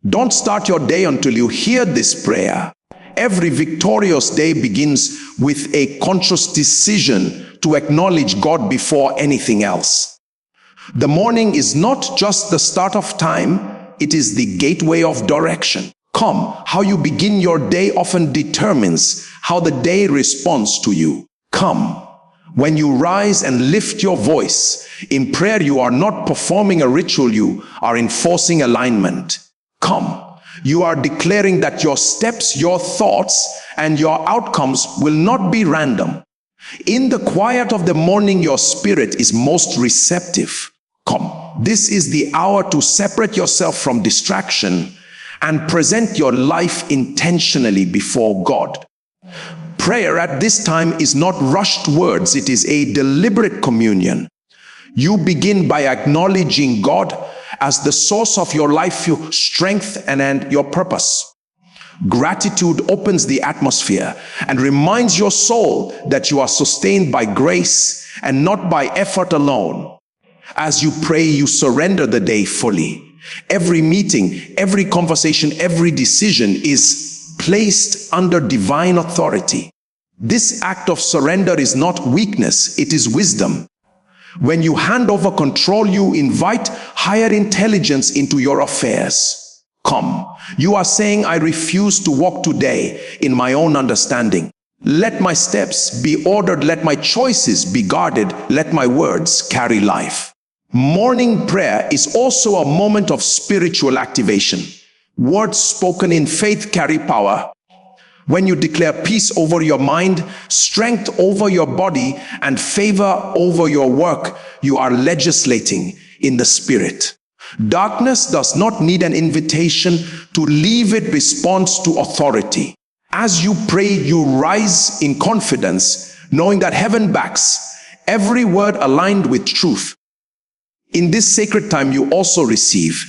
Don't start your day until you hear this prayer. Every victorious day begins with a conscious decision to acknowledge God before anything else. The morning is not just the start of time, it is the gateway of direction. Come, how you begin your day often determines how the day responds to you. Come, when you rise and lift your voice in prayer, you are not performing a ritual, you are enforcing alignment. Come, you are declaring that your steps, your thoughts, and your outcomes will not be random. In the quiet of the morning, your spirit is most receptive. Come, this is the hour to separate yourself from distraction and present your life intentionally before God. Prayer at this time is not rushed words, it is a deliberate communion. You begin by acknowledging God as the source of your life, your strength, and your purpose. Gratitude opens the atmosphere and reminds your soul that you are sustained by grace and not by effort alone. As you pray, you surrender the day fully. Every meeting, every conversation, every decision is placed under divine authority. This act of surrender is not weakness, it is wisdom. When you hand over control, you invite higher intelligence into your affairs. Come, you are saying, I refuse to walk today in my own understanding. Let my steps be ordered, let my choices be guarded, let my words carry life. Morning prayer is also a moment of spiritual activation. Words spoken in faith carry power. When you declare peace over your mind, strength over your body, and favor over your work, you are legislating in the spirit. Darkness does not need an invitation to leave, it responds to authority. As you pray, you rise in confidence, knowing that heaven backs every word aligned with truth. In this sacred time, you also receive.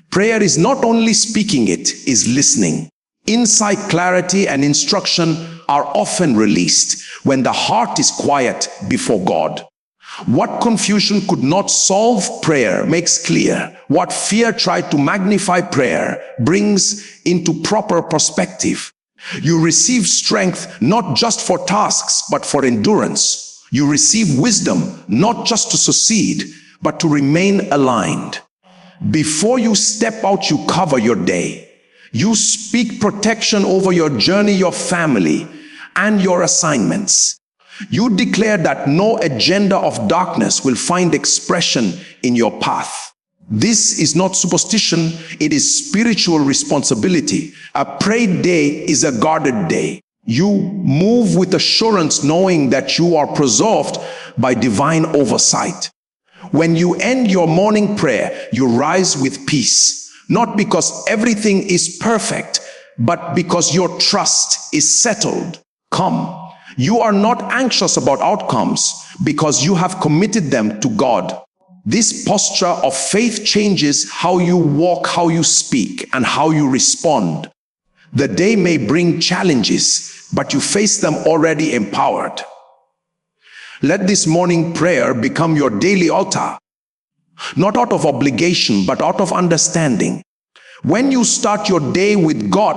Prayer is not only speaking, it is listening. Insight, clarity, and instruction are often released when the heart is quiet before God. What confusion could not solve, prayer makes clear. What fear tried to magnify, prayer brings into proper perspective. You receive strength not just for tasks, but for endurance. You receive wisdom not just to succeed, but to remain aligned. Before you step out, you cover your day. You speak protection over your journey, your family, and your assignments. You declare that no agenda of darkness will find expression in your path. This is not superstition, it is spiritual responsibility. A prayed day is a guarded day. You move with assurance, knowing that you are preserved by divine oversight. When you end your morning prayer, you rise with peace. Not because everything is perfect, but because your trust is settled. Come, you are not anxious about outcomes because you have committed them to God. This posture of faith changes how you walk, how you speak, and how you respond. The day may bring challenges, but you face them already empowered. Let this morning prayer become your daily altar. Not out of obligation, but out of understanding. When you start your day with God,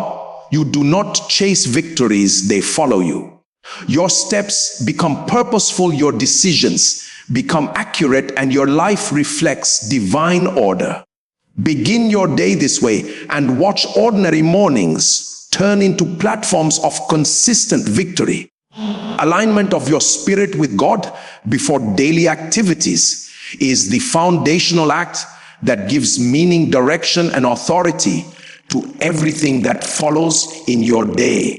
you do not chase victories, they follow you. Your steps become purposeful, your decisions become accurate, and your life reflects divine order. Begin your day this way and watch ordinary mornings turn into platforms of consistent victory. Alignment of your spirit with God before daily activities is the foundational act that gives meaning, direction, and authority to everything that follows in your day.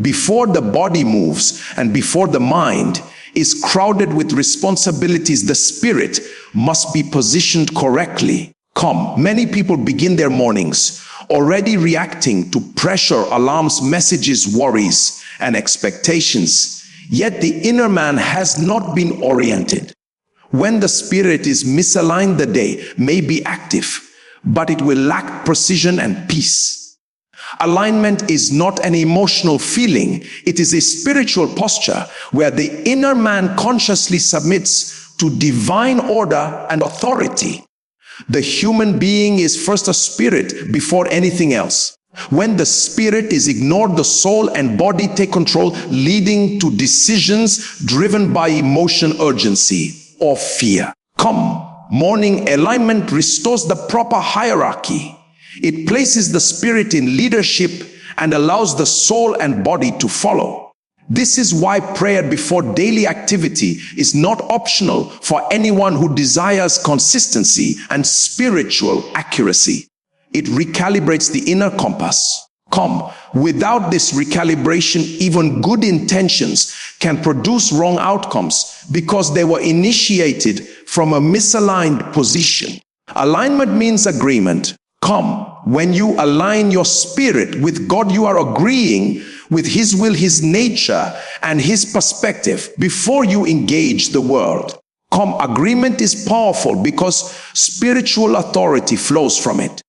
Before the body moves and before the mind is crowded with responsibilities, the spirit must be positioned correctly. Come, many people begin their mornings already reacting to pressure, alarms, messages, worries, and expectations. Yet the inner man has not been oriented. When the spirit is misaligned, the day may be active, but it will lack precision and peace. Alignment is not an emotional feeling, it is a spiritual posture where the inner man consciously submits to divine order and authority. The human being is first a spirit before anything else. When the spirit is ignored, the soul and body take control, leading to decisions driven by emotion, urgency, or fear. Morning alignment restores the proper hierarchy. It places the spirit in leadership and allows the soul and body to follow. This is why prayer before daily activity is not optional for anyone who desires consistency and spiritual accuracy. It recalibrates the inner compass. Without this recalibration, even good intentions can produce wrong outcomes because they were initiated from a misaligned position. Alignment means agreement. When you align your spirit with God, you are agreeing with His will, His nature, and His perspective before you engage the world. Agreement is powerful because spiritual authority flows from it.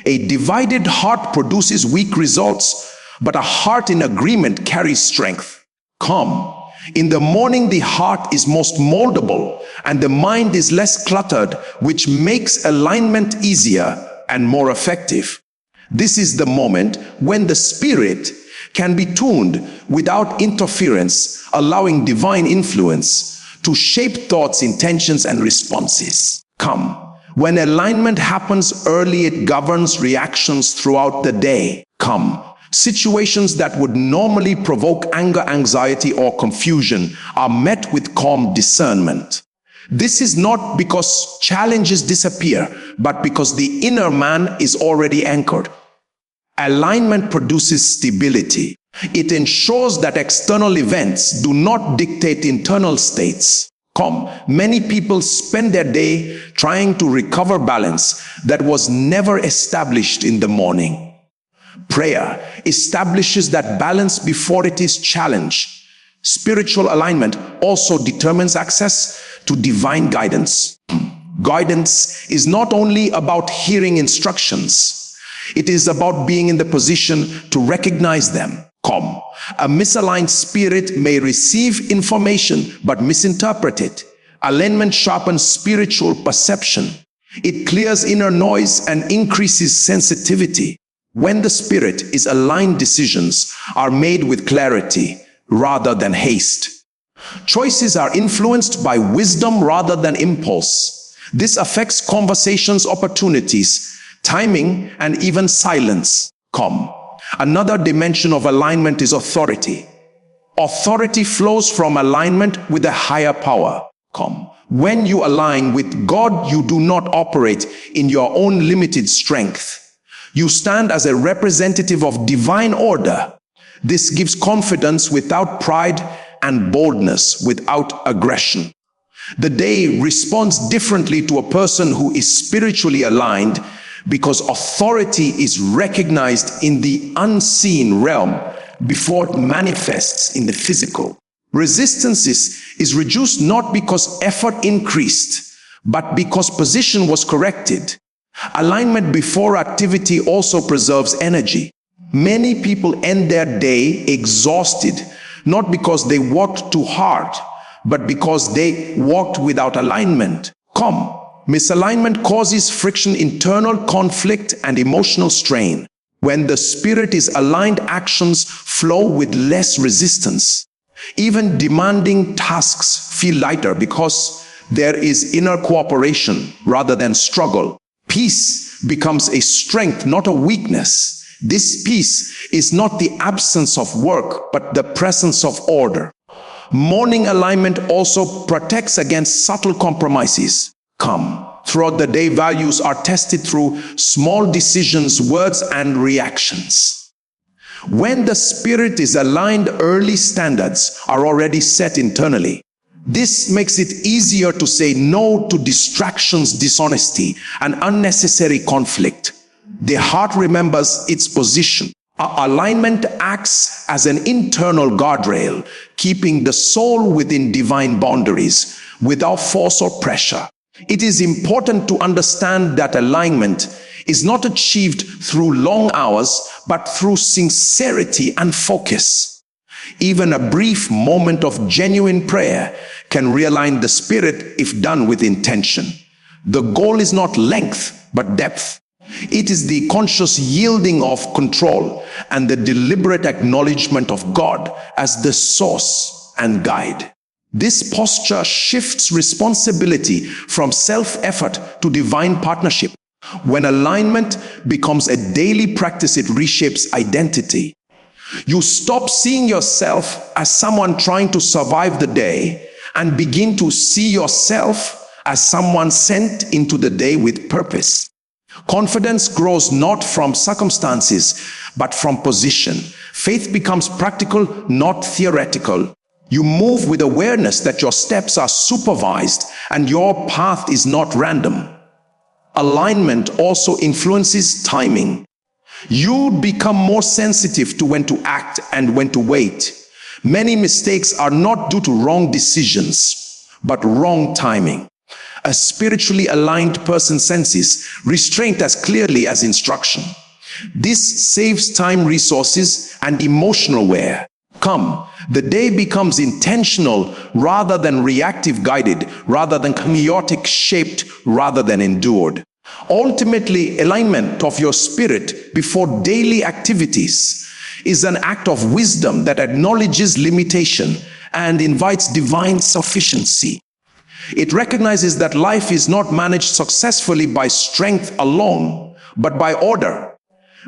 A divided heart produces weak results, but a heart in agreement carries strength. In the morning, the heart is most moldable and the mind is less cluttered, which makes alignment easier and more effective. This is the moment when the spirit can be tuned without interference, allowing divine influence to shape thoughts, intentions, and responses. When alignment happens early, it governs reactions throughout the day. Situations that would normally provoke anger, anxiety, or confusion are met with calm discernment. This is not because challenges disappear, but because the inner man is already anchored. Alignment produces stability. It ensures that external events do not dictate internal states. Many people spend their day trying to recover balance that was never established in the morning. Prayer establishes that balance before it is challenged. Spiritual alignment also determines access to divine guidance. Guidance is not only about hearing instructions, it is about being in the position to recognize them. A misaligned spirit may receive information but misinterpret it. Alignment sharpens spiritual perception. It clears inner noise and increases sensitivity. When the spirit is aligned, decisions are made with clarity rather than haste. Choices are influenced by wisdom rather than impulse. This affects conversations, opportunities, timing, and even silence. Another dimension of alignment is authority. Authority flows from alignment with a higher power. When you align with God, you do not operate in your own limited strength. You stand as a representative of divine order. This gives confidence without pride and boldness without aggression. The day responds differently to a person who is spiritually aligned because authority is recognized in the unseen realm before it manifests in the physical. Resistance is reduced not because effort increased, but because position was corrected. Alignment before activity also preserves energy. Many people end their day exhausted, not because they worked too hard, but because they walked without alignment. Misalignment causes friction, internal conflict, and emotional strain. When the spirit is aligned, actions flow with less resistance. Even demanding tasks feel lighter because there is inner cooperation rather than struggle. Peace becomes a strength, not a weakness. This peace is not the absence of work, but the presence of order. Morning alignment also protects against subtle compromises. Throughout the day, values are tested through small decisions, words, and reactions. When the spirit is aligned, early standards are already set internally. This makes it easier to say no to distractions, dishonesty, and unnecessary conflict. The heart remembers its position. Alignment acts as an internal guardrail, keeping the soul within divine boundaries without force or pressure. It is important to understand that alignment is not achieved through long hours, but through sincerity and focus. Even a brief moment of genuine prayer can realign the spirit if done with intention. The goal is not length, but depth. It is the conscious yielding of control and the deliberate acknowledgement of God as the source and guide. This posture shifts responsibility from self-effort to divine partnership. When alignment becomes a daily practice, it reshapes identity. You stop seeing yourself as someone trying to survive the day and begin to see yourself as someone sent into the day with purpose. Confidence grows not from circumstances, but from position. Faith becomes practical, not theoretical. You move with awareness that your steps are supervised and your path is not random. Alignment also influences timing. You become more sensitive to when to act and when to wait. Many mistakes are not due to wrong decisions, but wrong timing. A spiritually aligned person senses restraint as clearly as instruction. This saves time, resources, and emotional wear. The day becomes intentional rather than reactive, guided rather than chaotic, shaped rather than endured. Ultimately, alignment of your spirit before daily activities is an act of wisdom that acknowledges limitation and invites divine sufficiency. It recognizes that life is not managed successfully by strength alone, but by order.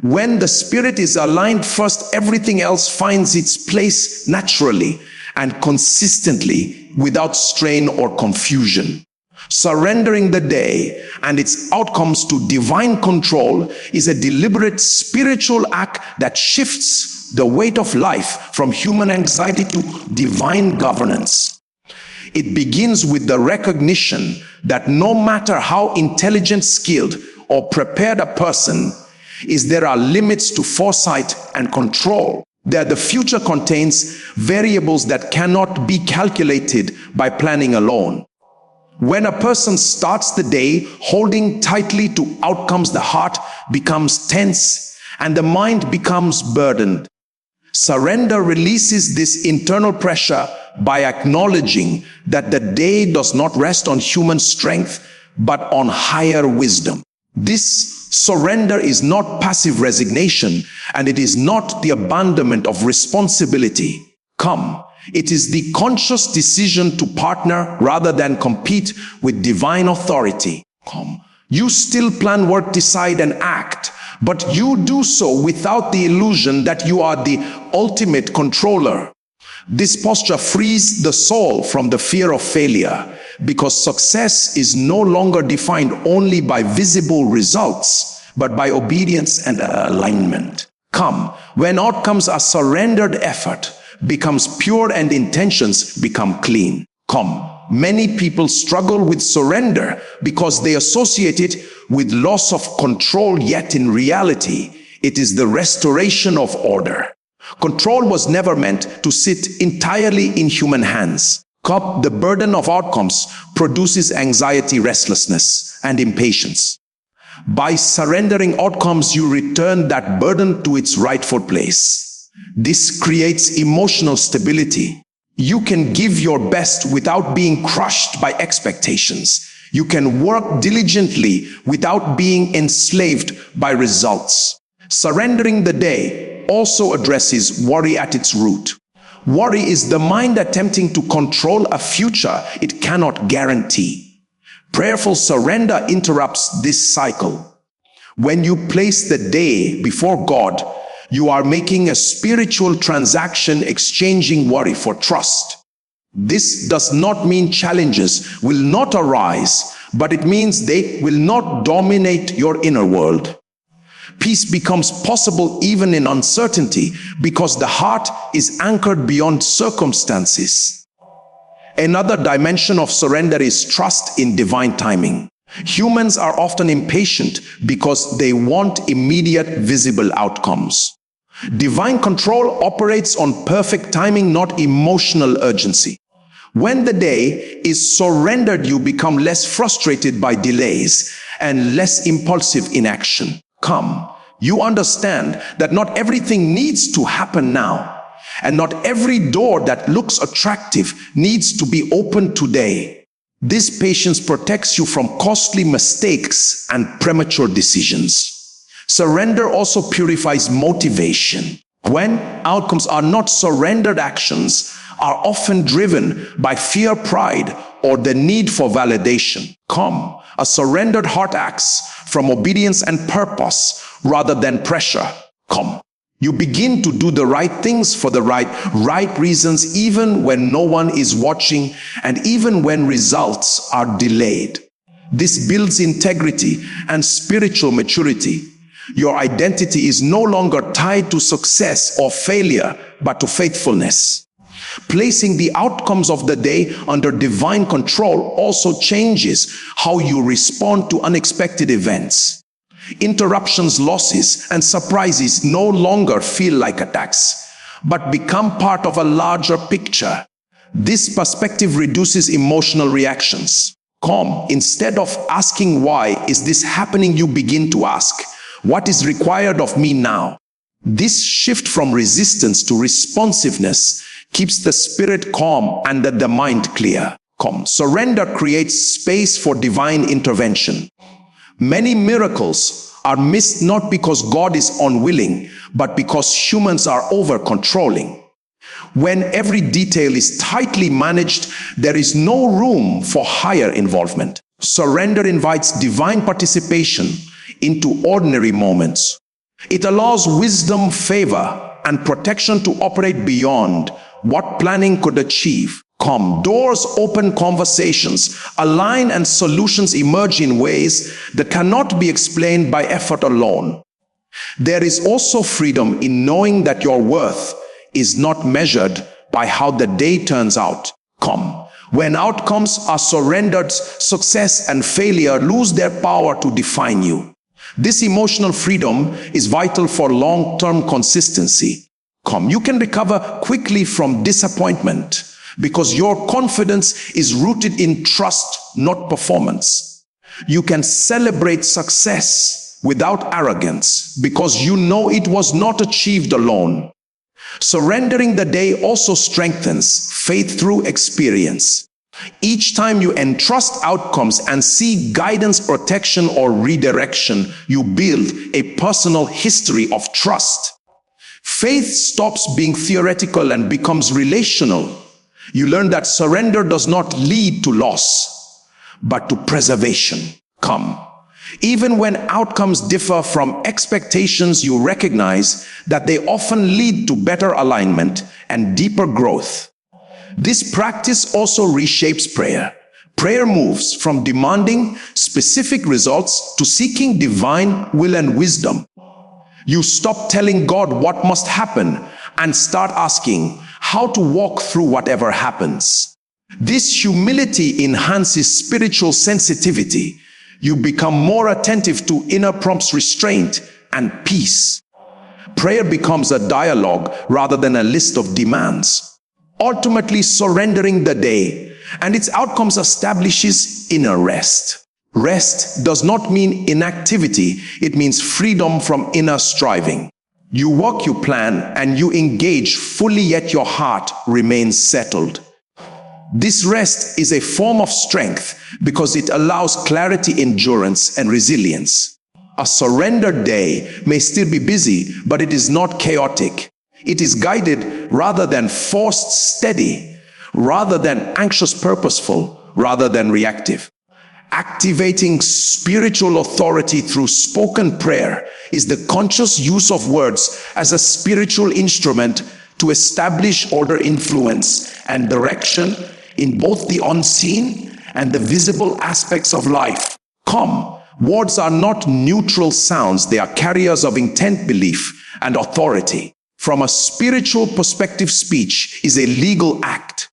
When the spirit is aligned first, everything else finds its place naturally and consistently without strain or confusion. Surrendering the day and its outcomes to divine control is a deliberate spiritual act that shifts the weight of life from human anxiety to divine governance. It begins with the recognition that no matter how intelligent, skilled, or prepared a person is, there are limits to foresight and control. That the future contains variables that cannot be calculated by planning alone. When a person starts the day holding tightly to outcomes, the heart becomes tense and the mind becomes burdened. Surrender releases this internal pressure by acknowledging that the day does not rest on human strength, but on higher wisdom. This surrender is not passive resignation, and it is not the abandonment of responsibility. It is the conscious decision to partner rather than compete with divine authority. You still plan, work, decide, and act, but you do so without the illusion that you are the ultimate controller. This posture frees the soul from the fear of failure, because success is no longer defined only by visible results, but by obedience and alignment. When outcomes are surrendered, effort becomes pure and intentions become clean. Many people struggle with surrender because they associate it with loss of control, yet in reality, it is the restoration of order. Control was never meant to sit entirely in human hands. The burden of outcomes produces anxiety, restlessness, and impatience. By surrendering outcomes, you return that burden to its rightful place. This creates emotional stability. You can give your best without being crushed by expectations. You can work diligently without being enslaved by results. Surrendering the day also addresses worry at its root. Worry is the mind attempting to control a future it cannot guarantee. Prayerful surrender interrupts this cycle. When you place the day before God, you are making a spiritual transaction, exchanging worry for trust. This does not mean challenges will not arise, but it means they will not dominate your inner world. Peace becomes possible even in uncertainty because the heart is anchored beyond circumstances. Another dimension of surrender is trust in divine timing. Humans are often impatient because they want immediate visible outcomes. Divine control operates on perfect timing, not emotional urgency. When the day is surrendered, you become less frustrated by delays and less impulsive in action. You understand that not everything needs to happen now, and not every door that looks attractive needs to be opened today. This patience protects you from costly mistakes and premature decisions. Surrender also purifies motivation. When outcomes are not surrendered, actions are often driven by fear, pride, or the need for validation. Come, a surrendered heart acts from obedience and purpose rather than pressure. Come, you begin to do the right things for the right reasons, even when no one is watching and even when results are delayed. This builds integrity and spiritual maturity. Your identity is no longer tied to success or failure, but to faithfulness. Placing the outcomes of the day under divine control also changes how you respond to unexpected events. Interruptions, losses, and surprises no longer feel like attacks, but become part of a larger picture. This perspective reduces emotional reactions. Calm. Instead of asking, "Why is this happening?" you begin to ask, "What is required of me now?" This shift from resistance to responsiveness keeps the spirit calm and the mind clear. Calm. Surrender creates space for divine intervention. Many miracles are missed not because God is unwilling, but because humans are over-controlling. When every detail is tightly managed, there is no room for higher involvement. Surrender invites divine participation into ordinary moments. It allows wisdom, favor, and protection to operate beyond what planning could achieve. Calm. Doors open, conversations align, and solutions emerge in ways that cannot be explained by effort alone. There is also freedom in knowing that your worth is not measured by how the day turns out. Calm. When outcomes are surrendered, success and failure lose their power to define you. This emotional freedom is vital for long-term consistency. Calm. You can recover quickly from disappointment because your confidence is rooted in trust, not performance. You can celebrate success without arrogance because you know it was not achieved alone. Surrendering the day also strengthens faith through experience. Each time you entrust outcomes and see guidance, protection, or redirection, you build a personal history of trust. Faith stops being theoretical and becomes relational. You learn that surrender does not lead to loss, but to preservation. Come. Even when outcomes differ from expectations, you recognize that they often lead to better alignment and deeper growth. This practice also reshapes prayer. Prayer moves from demanding specific results to seeking divine will and wisdom. You stop telling God what must happen and start asking how to walk through whatever happens. This humility enhances spiritual sensitivity. You become more attentive to inner prompts, restraint, and peace. Prayer becomes a dialogue rather than a list of demands. Ultimately, surrendering the day and its outcomes establishes inner rest. Rest does not mean inactivity. It means freedom from inner striving. You work, you plan, and you engage fully, yet your heart remains settled. This rest is a form of strength because it allows clarity, endurance, and resilience. A surrendered day may still be busy, but it is not chaotic. It is guided rather than forced, steady, rather than anxious, purposeful, rather than reactive. Activating spiritual authority through spoken prayer is the conscious use of words as a spiritual instrument to establish order, influence, and direction in both the unseen and the visible aspects of life. Come, words are not neutral sounds. They are carriers of intent, belief, and authority. From a spiritual perspective, speech is a legal act.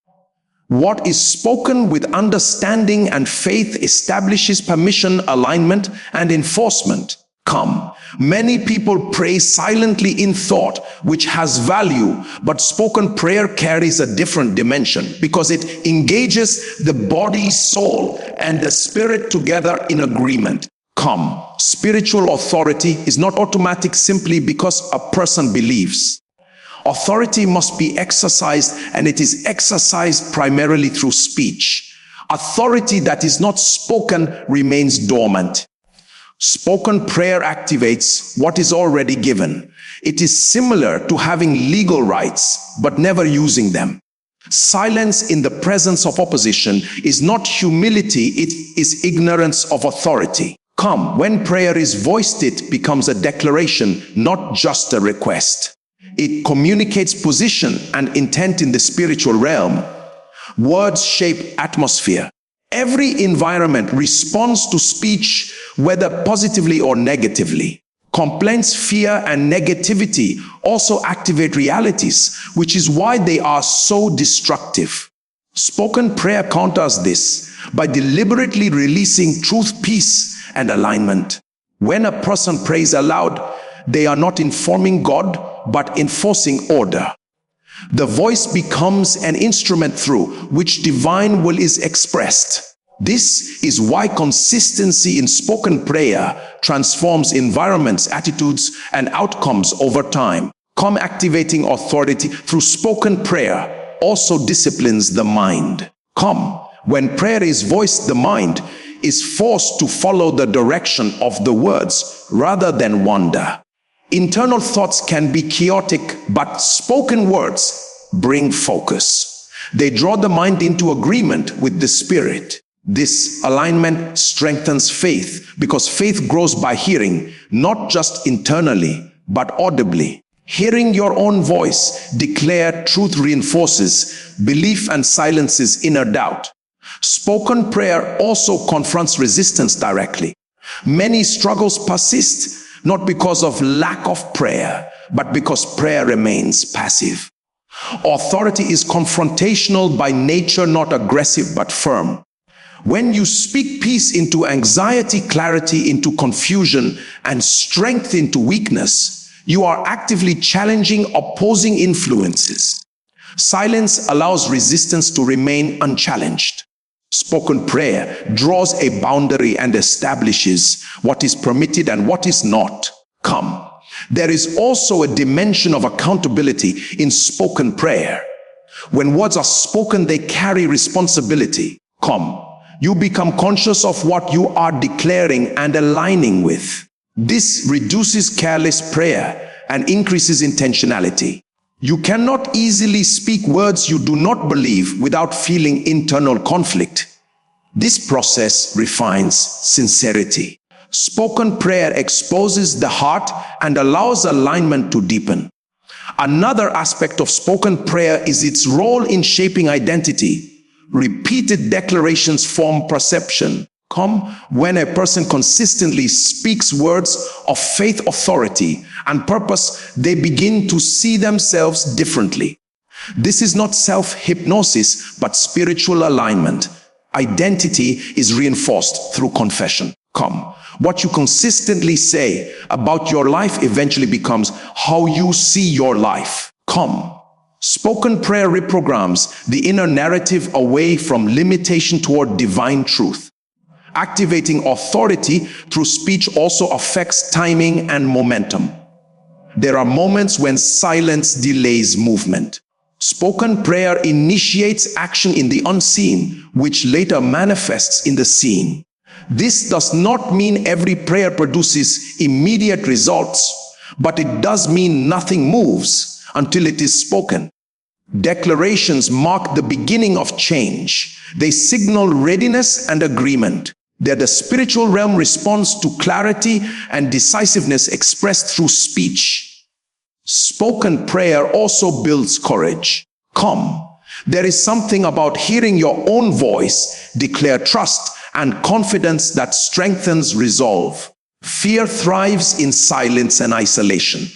What is spoken with understanding and faith establishes permission, alignment, and enforcement. Come. Many people pray silently in thought, which has value, but spoken prayer carries a different dimension because it engages the body, soul, and the spirit together in agreement. Come. Spiritual authority is not automatic simply because a person believes. Authority must be exercised, and it is exercised primarily through speech. Authority that is not spoken remains dormant. Spoken prayer activates what is already given. It is similar to having legal rights, but never using them. Silence in the presence of opposition is not humility, it is ignorance of authority. Come, when prayer is voiced, it becomes a declaration, not just a request. It communicates position and intent in the spiritual realm. Words shape atmosphere. Every environment responds to speech, whether positively or negatively. Complaints, fear, and negativity also activate realities, which is why they are so destructive. Spoken prayer counters this by deliberately releasing truth, peace, and alignment. When a person prays aloud, they are not informing God, but enforcing order. The voice becomes an instrument through which divine will is expressed. This is why consistency in spoken prayer transforms environments, attitudes, and outcomes over time. Come, activating authority through spoken prayer also disciplines the mind. Come, when prayer is voiced, the mind is forced to follow the direction of the words rather than wander. Internal thoughts can be chaotic, but spoken words bring focus. They draw the mind into agreement with the Spirit. This alignment strengthens faith, because faith grows by hearing, not just internally, but audibly. Hearing your own voice declare truth reinforces belief and silences inner doubt. Spoken prayer also confronts resistance directly. Many struggles persist, not because of lack of prayer, but because prayer remains passive. Authority is confrontational by nature, not aggressive but firm. When you speak peace into anxiety, clarity into confusion, and strength into weakness, you are actively challenging opposing influences. Silence allows resistance to remain unchallenged. Spoken prayer draws a boundary and establishes what is permitted and what is not. Come. There is also a dimension of accountability in spoken prayer. When words are spoken, they carry responsibility. Come. You become conscious of what you are declaring and aligning with. This reduces careless prayer and increases intentionality. You cannot easily speak words you do not believe without feeling internal conflict. This process refines sincerity. Spoken prayer exposes the heart and allows alignment to deepen. Another aspect of spoken prayer is its role in shaping identity. Repeated declarations form perception. Come, when a person consistently speaks words of faith, authority, and purpose, they begin to see themselves differently. This is not self-hypnosis, but spiritual alignment. Identity is reinforced through confession. Come, what you consistently say about your life eventually becomes how you see your life. Come. Spoken prayer reprograms the inner narrative away from limitation toward divine truth. Activating authority through speech also affects timing and momentum. There are moments when silence delays movement. Spoken prayer initiates action in the unseen, which later manifests in the seen. This does not mean every prayer produces immediate results, but it does mean nothing moves until it is spoken. Declarations mark the beginning of change. They signal readiness and agreement. They're the spiritual realm response to clarity and decisiveness expressed through speech. Spoken prayer also builds courage. Come. There is something about hearing your own voice declare trust and confidence that strengthens resolve. Fear thrives in silence and isolation.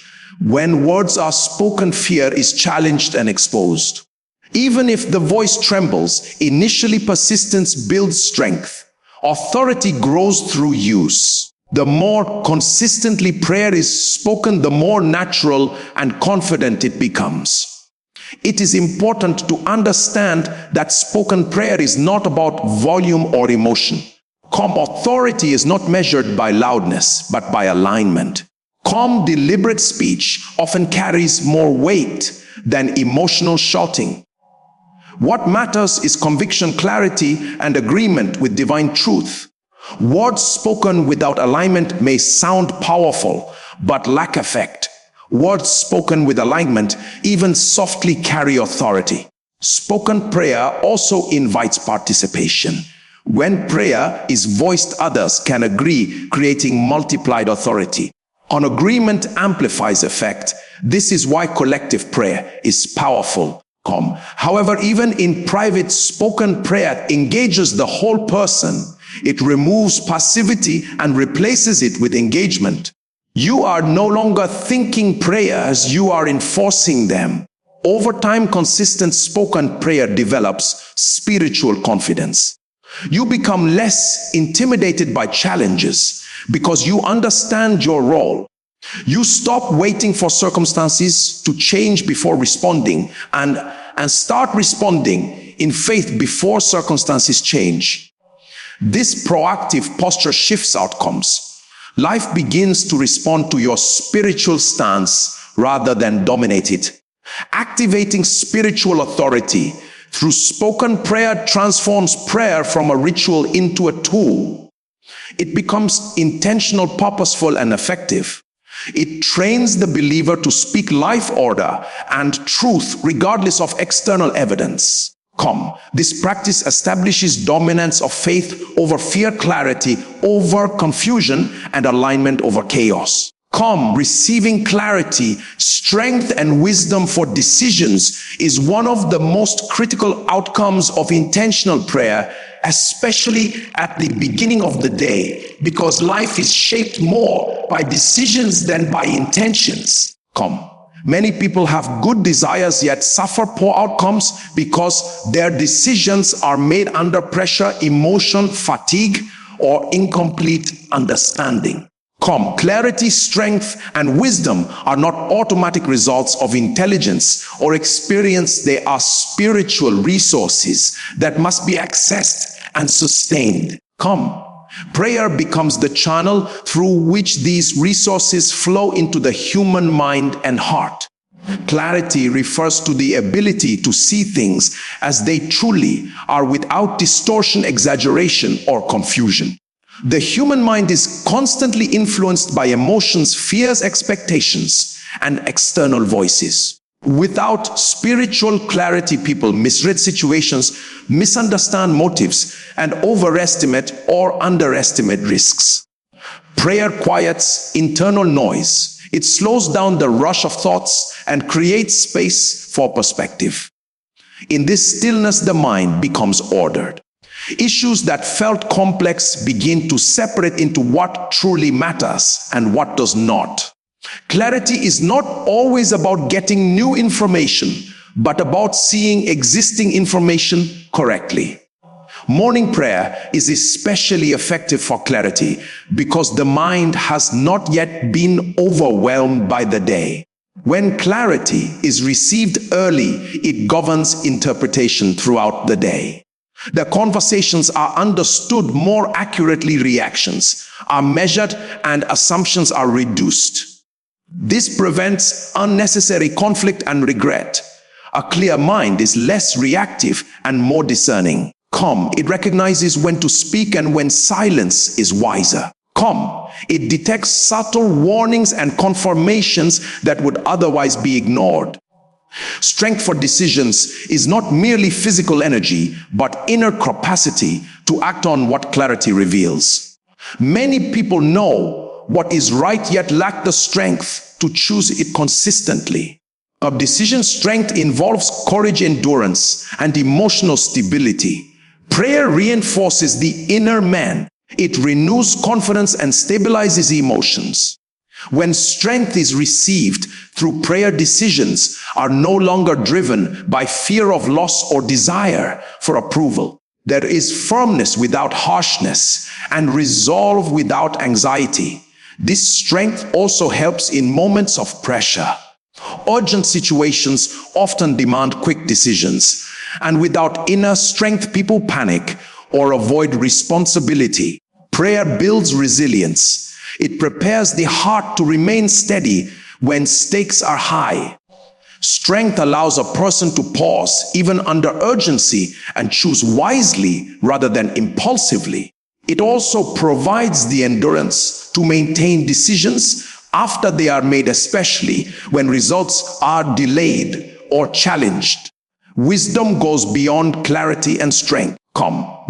When words are spoken, fear is challenged and exposed. Even if the voice trembles, initially persistence builds strength. Authority grows through use. The more consistently prayer is spoken, the more natural and confident it becomes. It is important to understand that spoken prayer is not about volume or emotion. Calm authority is not measured by loudness, but by alignment. Calm, deliberate speech often carries more weight than emotional shouting. What matters is conviction, clarity, and agreement with divine truth. Words spoken without alignment may sound powerful, but lack effect. Words spoken with alignment even softly carry authority. Spoken prayer also invites participation. When prayer is voiced, others can agree, creating multiplied authority. An agreement amplifies effect. This is why collective prayer is powerful. However, even in private, spoken prayer engages the whole person. It removes passivity and replaces it with engagement. You are no longer thinking prayers, you are enforcing them. Over time, consistent spoken prayer develops spiritual confidence. You become less intimidated by challenges because you understand your role. You stop waiting for circumstances to change before responding and start responding in faith before circumstances change. This proactive posture shifts outcomes. Life begins to respond to your spiritual stance rather than dominate it. Activating spiritual authority through spoken prayer transforms prayer from a ritual into a tool. It becomes intentional, purposeful, and effective. It trains the believer to speak life order and truth regardless of external evidence. This practice establishes dominance of faith over fear, clarity over confusion, and alignment over chaos. Receiving clarity, strength, and wisdom for decisions is one of the most critical outcomes of intentional prayer, especially at the beginning of the day, because life is shaped more by decisions than by intentions. Many people have good desires yet suffer poor outcomes because their decisions are made under pressure, emotion, fatigue, or incomplete understanding. Clarity, strength, and wisdom are not automatic results of intelligence or experience. They are spiritual resources that must be accessed and sustained. Prayer becomes the channel through which these resources flow into the human mind and heart. Clarity refers to the ability to see things as they truly are without distortion, exaggeration, or confusion. The human mind is constantly influenced by emotions, fears, expectations, and external voices. Without spiritual clarity, people misread situations, misunderstand motives, and overestimate or underestimate risks. Prayer quiets internal noise. It slows down the rush of thoughts and creates space for perspective. In this stillness, the mind becomes ordered. Issues that felt complex begin to separate into what truly matters and what does not. Clarity is not always about getting new information, but about seeing existing information correctly. Morning prayer is especially effective for clarity because the mind has not yet been overwhelmed by the day. When clarity is received early, it governs interpretation throughout the day. The conversations are understood more accurately, reactions are measured, and assumptions are reduced. This prevents unnecessary conflict and regret. A clear mind is less reactive and more discerning. It recognizes when to speak and when silence is wiser. It detects subtle warnings and confirmations that would otherwise be ignored. Strength for decisions is not merely physical energy, but inner capacity to act on what clarity reveals. Many people know what is right yet lack the strength to choose it consistently. Decision strength involves courage, endurance, and emotional stability. Prayer reinforces the inner man. It renews confidence and stabilizes emotions. When strength is received through prayer, decisions are no longer driven by fear of loss or desire for approval. There is firmness without harshness and resolve without anxiety. This strength also helps in moments of pressure. Urgent situations often demand quick decisions, and without inner strength, people panic or avoid responsibility. Prayer builds resilience. It prepares the heart to remain steady when stakes are high. Strength allows a person to pause even under urgency and choose wisely rather than impulsively. It also provides the endurance to maintain decisions after they are made, especially when results are delayed or challenged. Wisdom goes beyond clarity and strength.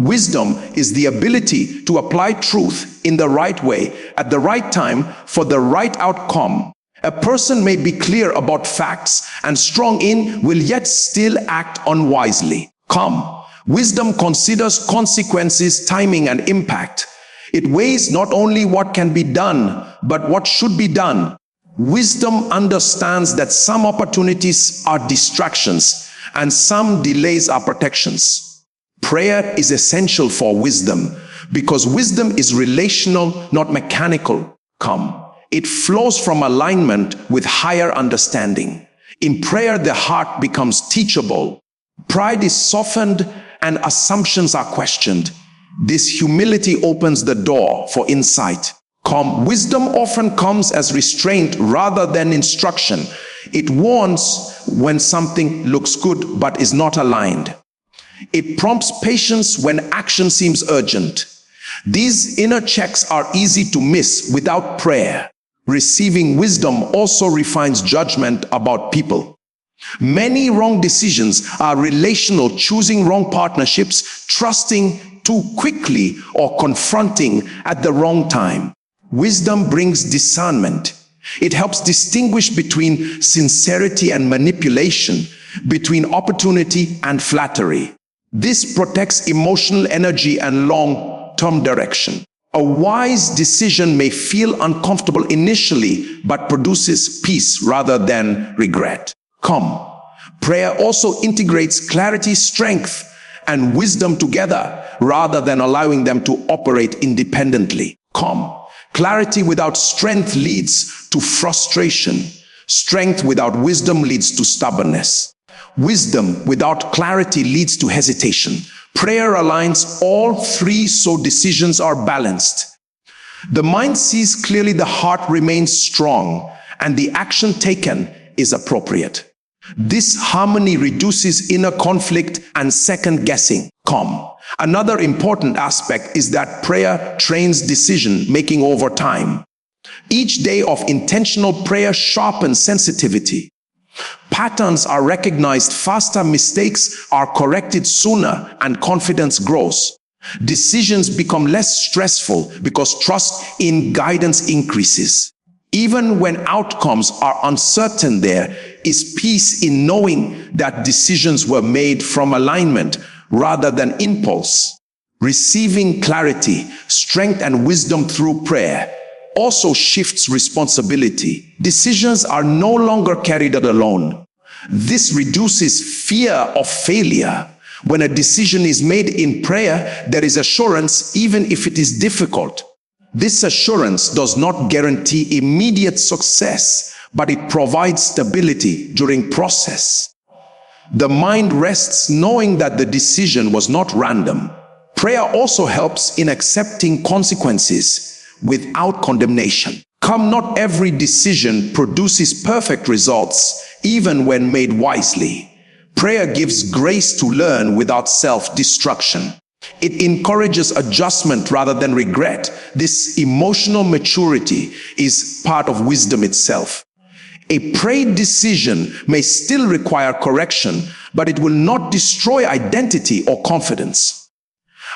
Wisdom is the ability to apply truth in the right way at the right time for the right outcome. A person may be clear about facts and strong in will yet still act unwisely. Wisdom considers consequences, timing, and impact. It weighs not only what can be done, but what should be done. Wisdom understands that some opportunities are distractions and some delays are protections. Prayer is essential for wisdom because wisdom is relational, not mechanical. It flows from alignment with higher understanding. In prayer, the heart becomes teachable. Pride is softened and assumptions are questioned. This humility opens the door for insight. Wisdom often comes as restraint rather than instruction. It warns when something looks good but is not aligned. It prompts patience when action seems urgent. These inner checks are easy to miss without prayer. Receiving wisdom also refines judgment about people. Many wrong decisions are relational, choosing wrong partnerships, trusting too quickly, or confronting at the wrong time. Wisdom brings discernment. It helps distinguish between sincerity and manipulation, between opportunity and flattery. This protects emotional energy and long-term direction. A wise decision may feel uncomfortable initially, but produces peace rather than regret. Prayer also integrates clarity, strength, and wisdom together rather than allowing them to operate independently. Clarity without strength leads to frustration. Strength without wisdom leads to stubbornness. Wisdom without clarity leads to hesitation. Prayer aligns all three so decisions are balanced. The mind sees clearly, the heart remains strong, and the action taken is appropriate. This harmony reduces inner conflict and second guessing. Another important aspect is that prayer trains decision making over time. Each day of intentional prayer sharpens sensitivity. Patterns are recognized faster, mistakes are corrected sooner, and confidence grows. Decisions become less stressful because trust in guidance increases. Even when outcomes are uncertain, there is peace in knowing that decisions were made from alignment rather than impulse. Receiving clarity, strength, and wisdom through prayer also shifts responsibility. Decisions are no longer carried alone. This reduces fear of failure. When a decision is made in prayer, there is assurance even if it is difficult. This assurance does not guarantee immediate success, but it provides stability during process. The mind rests knowing that the decision was not random. Prayer also helps in accepting consequences without condemnation. Not every decision produces perfect results, even when made wisely. Prayer gives grace to learn without self-destruction. It encourages adjustment rather than regret. This emotional maturity is part of wisdom itself. A prayed decision may still require correction, but it will not destroy identity or confidence.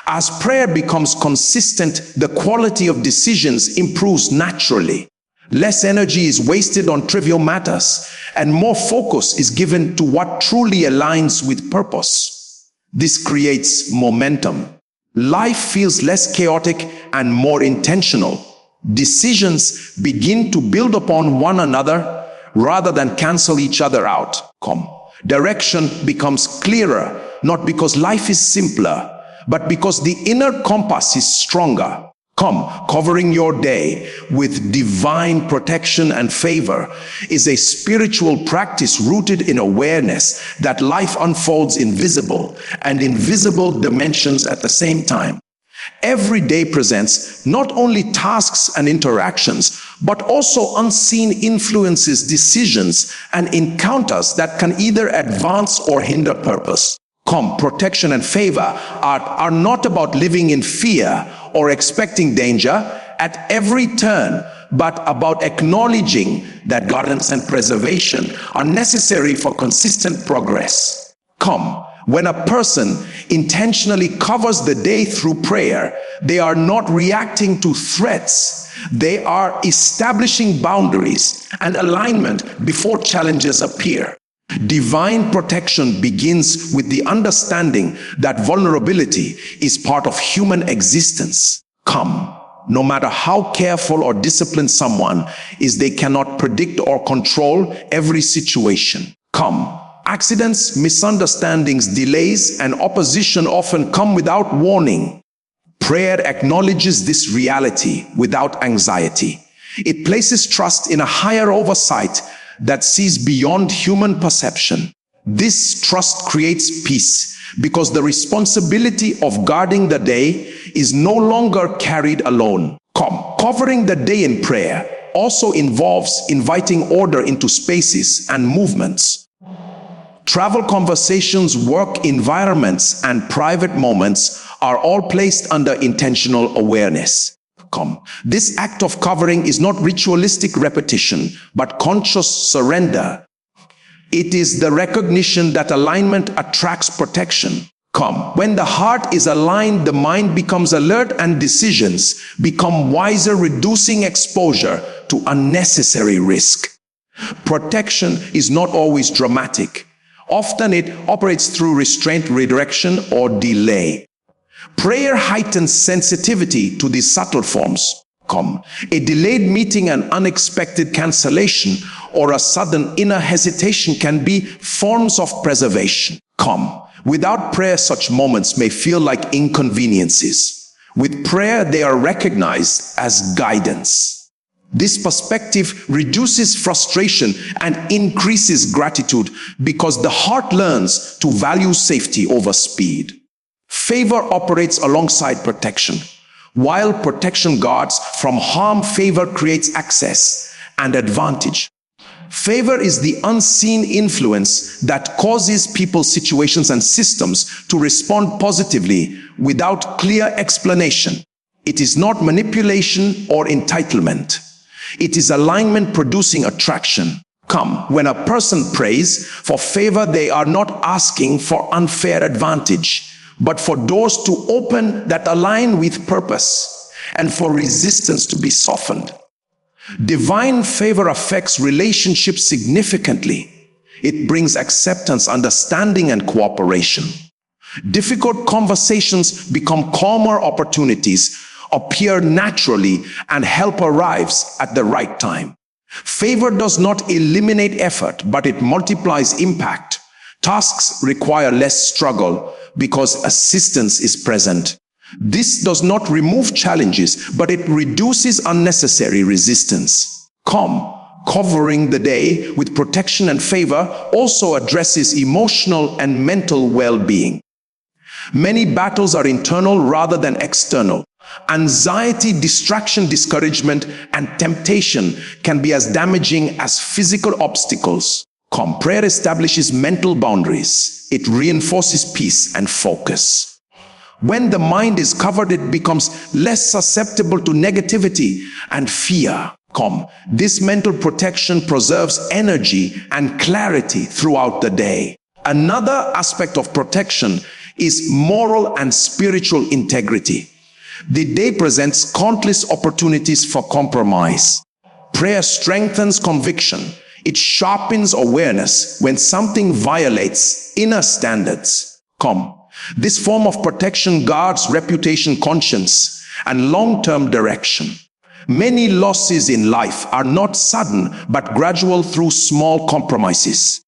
As prayer becomes consistent, the quality of decisions improves naturally. Less energy is wasted on trivial matters, and more focus is given to what truly aligns with purpose. This creates momentum. Life feels less chaotic and more intentional. Decisions begin to build upon one another rather than cancel each other out. Direction becomes clearer, not because life is simpler, but because the inner compass is stronger. Covering your day with divine protection and favor is a spiritual practice rooted in awareness that life unfolds in visible and invisible dimensions at the same time. Every day presents not only tasks and interactions, but also unseen influences, decisions, and encounters that can either advance or hinder purpose. Protection and favor are not about living in fear or expecting danger at every turn, but about acknowledging that guidance and preservation are necessary for consistent progress. When a person intentionally covers the day through prayer, they are not reacting to threats. They are establishing boundaries and alignment before challenges appear. Divine protection begins with the understanding that vulnerability is part of human existence. No matter how careful or disciplined someone is, they cannot predict or control every situation. Accidents, misunderstandings, delays, and opposition often come without warning. Prayer acknowledges this reality without anxiety. It places trust in a higher oversight that sees beyond human perception. This trust creates peace because the responsibility of guarding the day is no longer carried alone. Covering the day in prayer also involves inviting order into spaces and movements. Travel, conversations, work environments, and private moments are all placed under intentional awareness. This act of covering is not ritualistic repetition, but conscious surrender. It is the recognition that alignment attracts protection. When the heart is aligned, the mind becomes alert and decisions become wiser, reducing exposure to unnecessary risk. Protection is not always dramatic. Often it operates through restraint, redirection, or delay. Prayer heightens sensitivity to these subtle forms. A delayed meeting, an unexpected cancellation, or a sudden inner hesitation can be forms of preservation. Without prayer, such moments may feel like inconveniences. With prayer, they are recognized as guidance. This perspective reduces frustration and increases gratitude because the heart learns to value safety over speed. Favor operates alongside protection. While protection guards from harm, favor creates access and advantage. Favor is the unseen influence that causes people, situations, and systems to respond positively without clear explanation. It is not manipulation or entitlement. It is alignment producing attraction. When a person prays for favor, they are not asking for unfair advantage, but for doors to open that align with purpose and for resistance to be softened. Divine favor affects relationships significantly. It brings acceptance, understanding, and cooperation. Difficult conversations become calmer opportunities, appear naturally, and help arrives at the right time. Favor does not eliminate effort, but it multiplies impact. Tasks require less struggle because assistance is present. This does not remove challenges, but it reduces unnecessary resistance. Covering the day with protection and favor also addresses emotional and mental well-being. Many battles are internal rather than external. Anxiety, distraction, discouragement, and temptation can be as damaging as physical obstacles. Prayer establishes mental boundaries. It reinforces peace and focus. When the mind is covered, it becomes less susceptible to negativity and fear. This mental protection preserves energy and clarity throughout the day. Another aspect of protection is moral and spiritual integrity. The day presents countless opportunities for compromise. Prayer strengthens conviction. It sharpens awareness when something violates inner standards. This form of protection guards reputation, conscience, and long-term direction. Many losses in life are not sudden, but gradual through small compromises.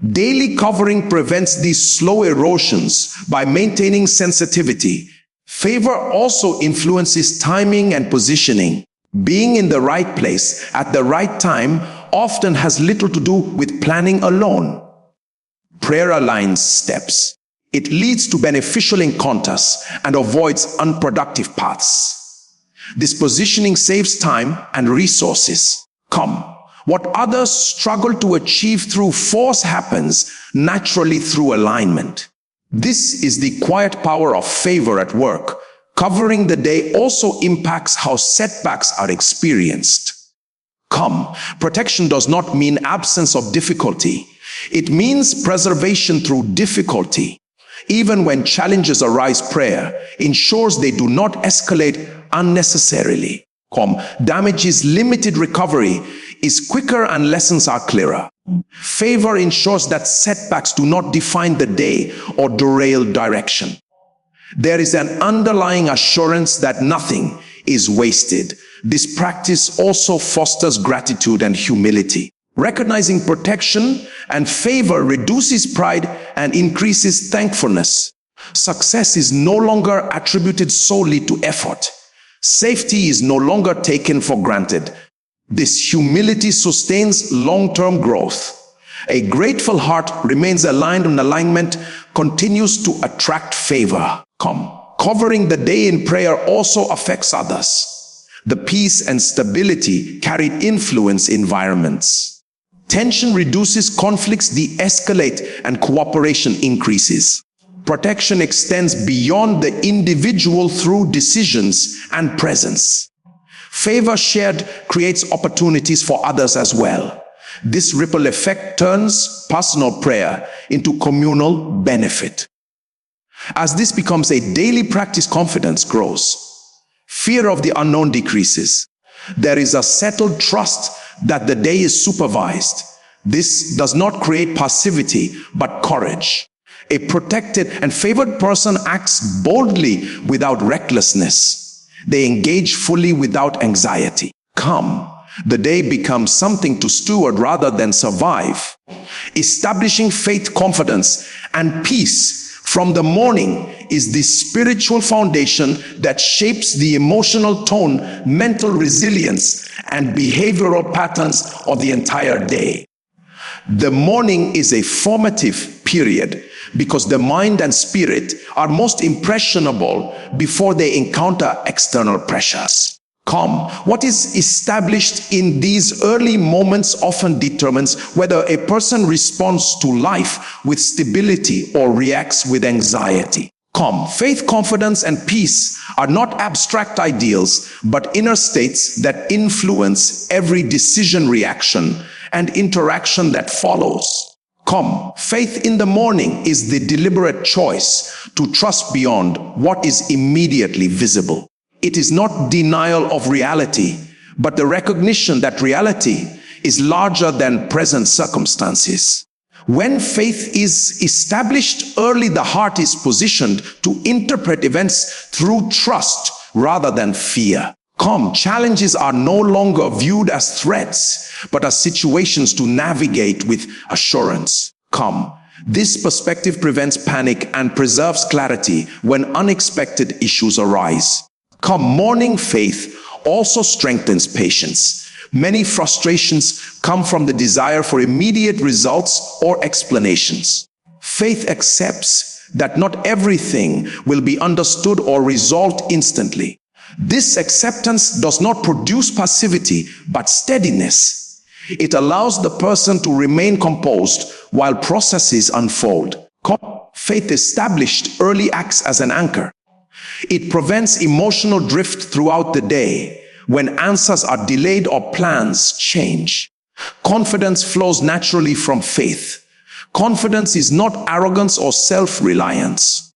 Daily covering prevents these slow erosions by maintaining sensitivity. Favor also influences timing and positioning. Being in the right place at the right time often has little to do with planning alone. Prayer aligns steps. It leads to beneficial encounters and avoids unproductive paths. This positioning saves time and resources. Come. What others struggle to achieve through force happens naturally through alignment. This is the quiet power of favor at work. Covering the day also impacts how setbacks are experienced. Come. Protection does not mean absence of difficulty. It means preservation through difficulty. Even when challenges arise, prayer ensures they do not escalate unnecessarily. Damages limited, recovery is quicker, and lessons are clearer. Favor ensures that setbacks do not define the day or derail direction. There is an underlying assurance that nothing is wasted. This practice also fosters gratitude and humility. Recognizing protection and favor reduces pride and increases thankfulness. Success is no longer attributed solely to effort. Safety is no longer taken for granted. This humility sustains long-term growth. A grateful heart remains aligned, and alignment continues to attract favor. Covering the day in prayer also affects others. The peace and stability carry influence environments. Tension reduces, conflicts de-escalate, and cooperation increases. Protection extends beyond the individual through decisions and presence. Favor shared creates opportunities for others as well. This ripple effect turns personal prayer into communal benefit. As this becomes a daily practice, confidence grows. Fear of the unknown decreases. There is a settled trust that the day is supervised. This does not create passivity, but courage. A protected and favored person acts boldly without recklessness. They engage fully without anxiety. The day becomes something to steward rather than survive. Establishing faith, confidence, and peace from the morning is the spiritual foundation that shapes the emotional tone, mental resilience, and behavioral patterns of the entire day. The morning is a formative period because the mind and spirit are most impressionable before they encounter external pressures. What is established in these early moments often determines whether a person responds to life with stability or reacts with anxiety. Faith, confidence, and peace are not abstract ideals, but inner states that influence every decision, reaction, and interaction that follows. Faith in the morning is the deliberate choice to trust beyond what is immediately visible. It is not denial of reality, but the recognition that reality is larger than present circumstances. When faith is established early, the heart is positioned to interpret events through trust rather than fear. Challenges are no longer viewed as threats, but as situations to navigate with assurance. This perspective prevents panic and preserves clarity when unexpected issues arise. Morning faith also strengthens patience. Many frustrations come from the desire for immediate results or explanations. Faith accepts that not everything will be understood or resolved instantly. This acceptance does not produce passivity, but steadiness. It allows the person to remain composed while processes unfold. Faith established early acts as an anchor. It prevents emotional drift throughout the day when answers are delayed or plans change. Confidence flows naturally from faith. Confidence is not arrogance or self-reliance.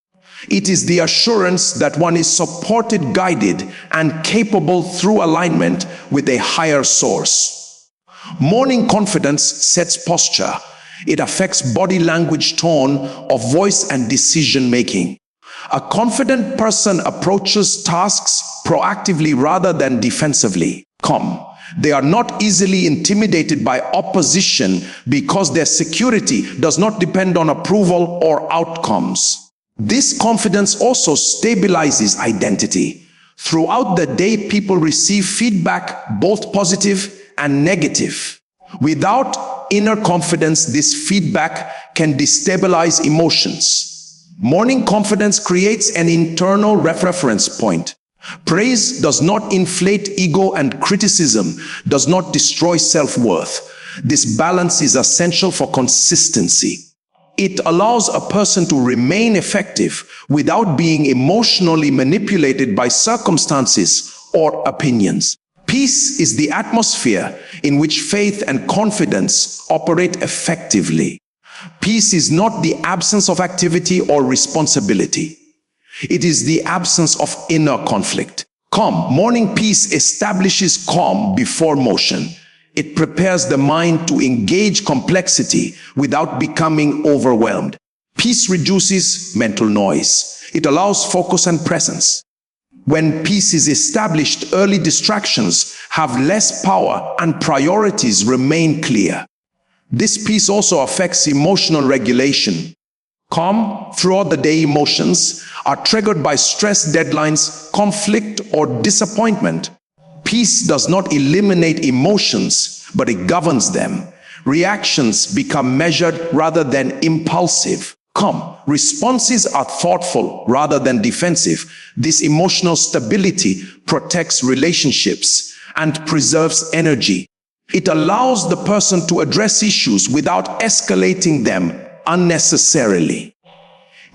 It is the assurance that one is supported, guided, and capable through alignment with a higher source. Morning confidence sets posture. It affects body language, tone of voice, and decision-making. A confident person approaches tasks proactively rather than defensively. They are not easily intimidated by opposition because their security does not depend on approval or outcomes. This confidence also stabilizes identity. Throughout the day, people receive feedback, both positive and negative. Without inner confidence, this feedback can destabilize emotions. Morning confidence creates an internal reference point. Praise does not inflate ego, and criticism does not destroy self-worth. This balance is essential for consistency. It allows a person to remain effective without being emotionally manipulated by circumstances or opinions. Peace is the atmosphere in which faith and confidence operate effectively. Peace is not the absence of activity or responsibility. It is the absence of inner conflict. Calm. Morning peace establishes calm before motion. It prepares the mind to engage complexity without becoming overwhelmed. Peace reduces mental noise. It allows focus and presence. When peace is established, early distractions have less power and priorities remain clear. This peace also affects emotional regulation. Calm throughout the day emotions are triggered by stress, deadlines, conflict, or disappointment. Peace does not eliminate emotions, but it governs them. Reactions become measured rather than impulsive. Calm responses are thoughtful rather than defensive. This emotional stability protects relationships and preserves energy. It allows the person to address issues without escalating them unnecessarily.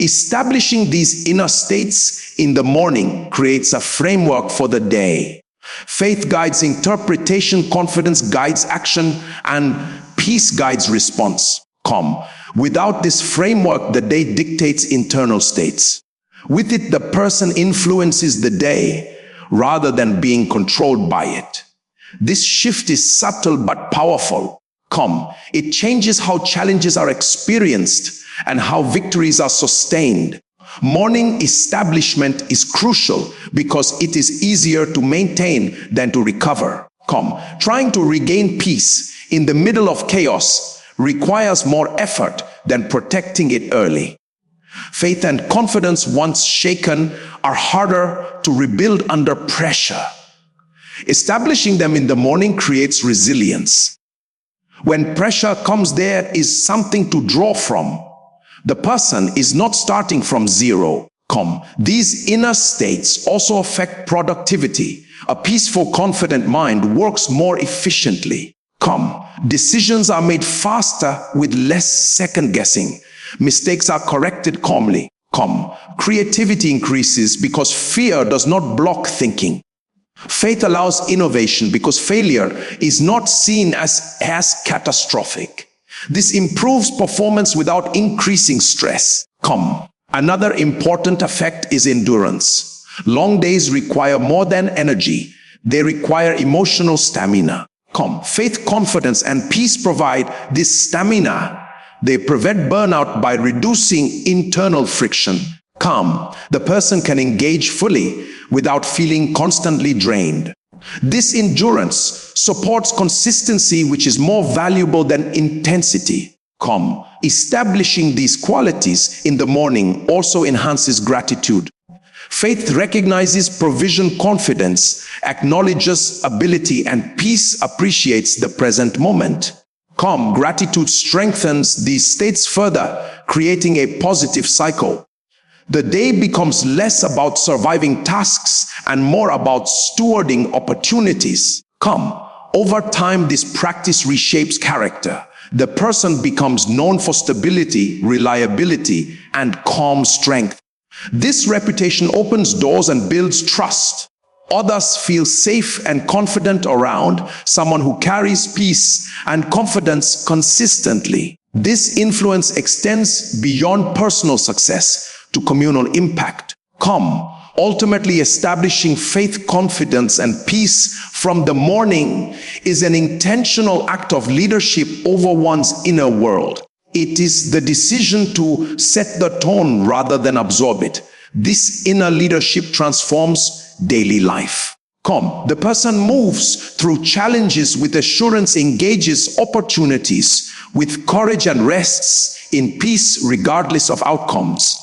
Establishing these inner states in the morning creates a framework for the day. Faith guides interpretation, confidence guides action, and peace guides response. Calm. Without this framework, the day dictates internal states. With it, the person influences the day rather than being controlled by it. This shift is subtle but powerful. Calm. It changes how challenges are experienced and how victories are sustained. Morning establishment is crucial because it is easier to maintain than to recover. Calm. Trying to regain peace in the middle of chaos requires more effort than protecting it early. Faith and confidence, once shaken, are harder to rebuild under pressure. Establishing them in the morning creates resilience. When pressure comes, there is something to draw from. The person is not starting from zero. Calm. These inner states also affect productivity. A peaceful, confident mind works more efficiently. Calm. Decisions are made faster with less second guessing. Mistakes are corrected calmly. Calm. Creativity increases because fear does not block thinking. Faith allows innovation because failure is not seen as catastrophic. This improves performance without increasing stress. Calm. Another important effect is endurance. Long days require more than energy. They require emotional stamina. Calm. Faith, confidence, and peace provide this stamina. They prevent burnout by reducing internal friction. Calm. The person can engage fully without feeling constantly drained. This endurance supports consistency, which is more valuable than intensity. Calm. Establishing these qualities in the morning also enhances gratitude. Faith recognizes provision, confidence acknowledges ability, and peace appreciates the present moment. Calm. Gratitude strengthens these states further, creating a positive cycle. The day becomes less about surviving tasks and more about stewarding opportunities. Calm. Over time, this practice reshapes character. The person becomes known for stability, reliability, and calm strength. This reputation opens doors and builds trust. Others feel safe and confident around someone who carries peace and confidence consistently. This influence extends beyond personal success to communal impact. Calm. Ultimately, establishing faith, confidence, and peace from the morning is an intentional act of leadership over one's inner world. It is the decision to set the tone rather than absorb it. This inner leadership transforms daily life. Calm. The person moves through challenges with assurance, engages opportunities with courage, and rests in peace regardless of outcomes.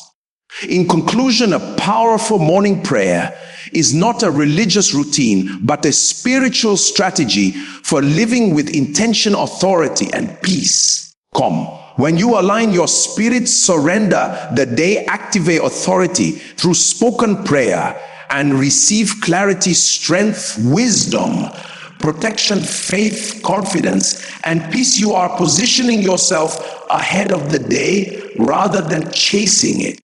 In conclusion, a powerful morning prayer is not a religious routine, but a spiritual strategy for living with intention, authority, and peace. Calm. When you align your spirit surrender, the day activate authority through spoken prayer and receive clarity, strength, wisdom, protection, faith, confidence, and peace. You are positioning yourself ahead of the day rather than chasing it.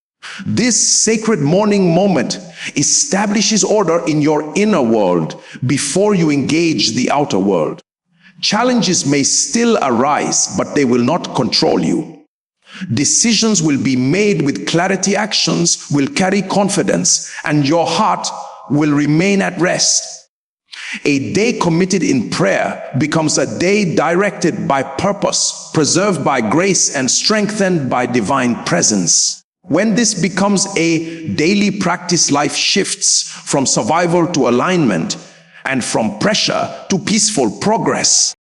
This sacred morning moment establishes order in your inner world before you engage the outer world. Challenges may still arise, but they will not control you. Decisions will be made with clarity, actions will carry confidence, and your heart will remain at rest. A day committed in prayer becomes a day directed by purpose, preserved by grace, and strengthened by divine presence. When this becomes a daily practice, life shifts from survival to alignment, and from pressure to peaceful progress.